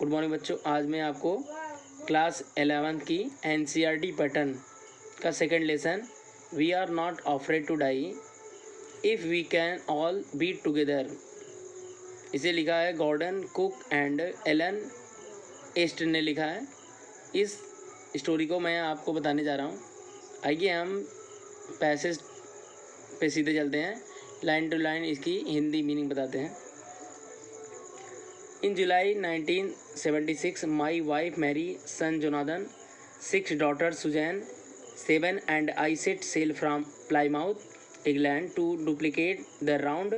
Good morning बच्चों। आज मैं आपको क्लास 11th की एनसीईआरटी पैटर्न का second lesson we are not afraid to die if we can all be together, इसे लिखा है Gordon Cook and Alan East ने लिखा है। इस स्टोरी को मैं आपको बताने जा रहा हूँ। आइए हम पैसेज पे सीधे चलते हैं, लाइन टू लाइन इसकी हिंदी मीनिंग बताते हैं। In July 1976, my wife Mary, son Jonathan, 6 daughters Suzanne, 7 and I set sail from Plymouth, England to duplicate the round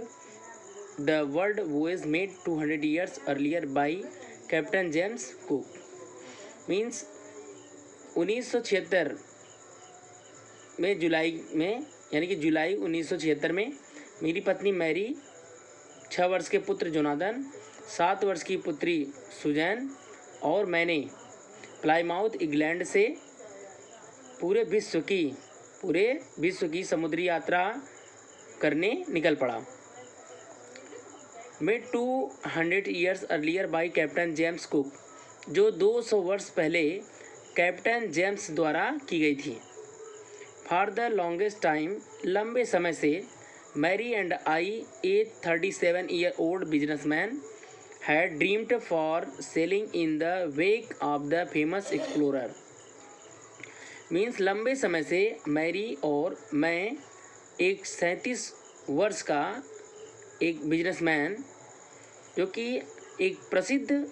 the world voyage made 200 years earlier by Captain James Cook. Means 1976 में जुलाई में यानी कि जुलाई 1976 में मेरी पत्नी Mary, 6 वर्ष के पुत्र जोनाथन, 7 वर्ष की पुत्री सुजैन और मैंने प्लाईमाउथ इंग्लैंड से पूरे विश्व की समुद्री यात्रा करने निकल पड़ा। Made 200 years earlier bye captain James cook, जो 200 वर्ष पहले कैप्टन जेम्स द्वारा की गई थी। फॉर द लॉन्गेस्ट टाइम, लंबे समय से Mary and I, a 37-year-old businessman, had dreamed for sailing in the wake of the famous explorer. Means लंबे समय से मैरी और मैं, एक 37 वर्ष का एक बिजनेसमैन जो कि एक प्रसिद्ध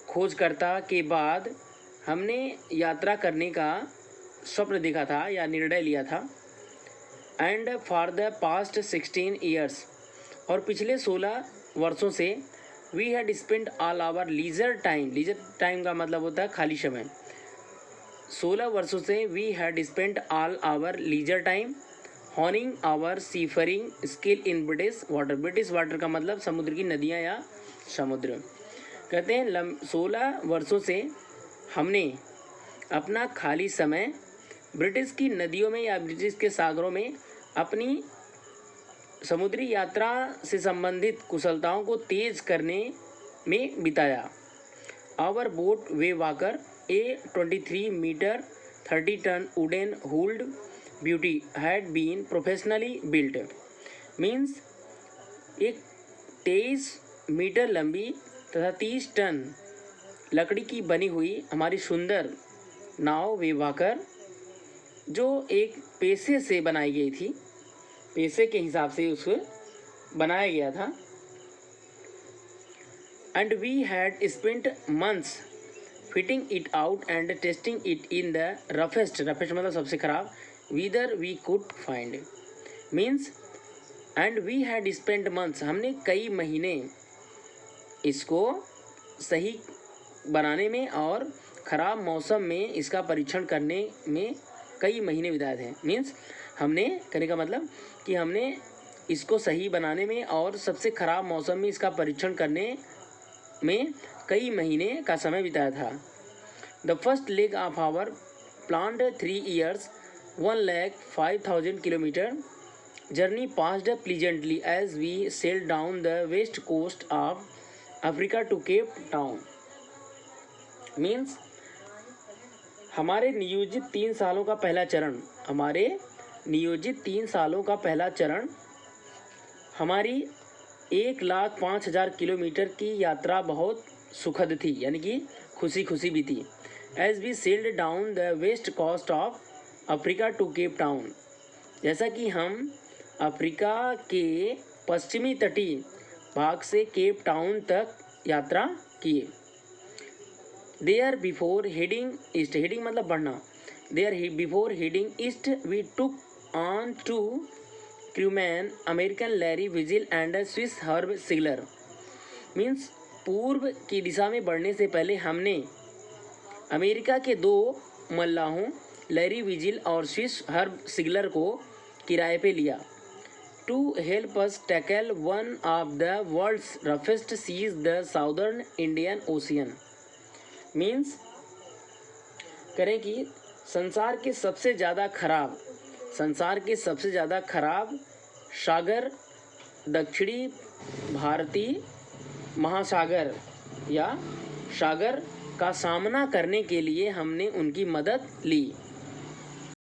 खोजकर्ता के बाद हमने यात्रा करने का स्वप्न देखा था या निर्णय लिया था। And for the past 16 years, और पिछले 16 वर्षों से we had spend all our leisure time का मतलब होता है खाली समय। 16 वर्षों से we had spend all our leisure time honing our seafaring skill in British water का मतलब समुद्र की नदियाँ या समुद्र। कहते हैं 16 वर्षों से हमने अपना खाली समय ब्रिटिश की नदियों में या ब्रिटिश के सागरों में अपनी समुद्री यात्रा से संबंधित कुशलताओं को तेज करने में बिताया। Our boat Wave Walker, a 23 metre 30 ton wooden hulled beauty had been professionally built. Means एक 23 मीटर लंबी तथा 30 टन लकड़ी की बनी हुई हमारी सुंदर नाव वे वाकर, जो एक पेशे से बनाई गई थी, पैसे के हिसाब से उसको बनाया गया था। And we had spent months fitting it out and testing it in the roughest मतलब सबसे खराब, weather we could find. Means and we had spent months, हमने कई महीने इसको सही बनाने में और ख़राब मौसम में इसका परीक्षण करने में कई महीने बिताए थे। मीन्स हमने करने का मतलब कि हमने इसको सही बनाने में और सबसे ख़राब मौसम में इसका परीक्षण करने में कई महीने का समय बिताया था। The first leg of our planned 3 years 1,05,000 kilometre journey passed pleasantly as we sailed down the west coast of Africa to Cape Town. Means हमारे नियोजित 3 सालों का पहला चरण हमारी 1,05,000 किलोमीटर की यात्रा बहुत सुखद थी, यानी कि खुशी भी थी। As we sailed down the west coast of Africa to Cape Town, जैसा कि हम अफ्रीका के पश्चिमी तटीय भाग से केप टाउन तक यात्रा किए। There before heading east, heading मतलब बढ़ना, there before heading east we took on two crewmen American Larry Vigil and Swiss Herb Sigler. Means पूर्व की दिशा में बढ़ने से पहले हमने अमेरिका के 2 मल्लाहों लैरी विजिल और स्विस हर्ब सिगलर को किराए पे लिया। To help us tackle one of the world's roughest seas the Southern Indian Ocean. Means करें कि संसार के सबसे ज़्यादा खराब सागर, दक्षिणी भारतीय महासागर या सागर का सामना करने के लिए हमने उनकी मदद ली।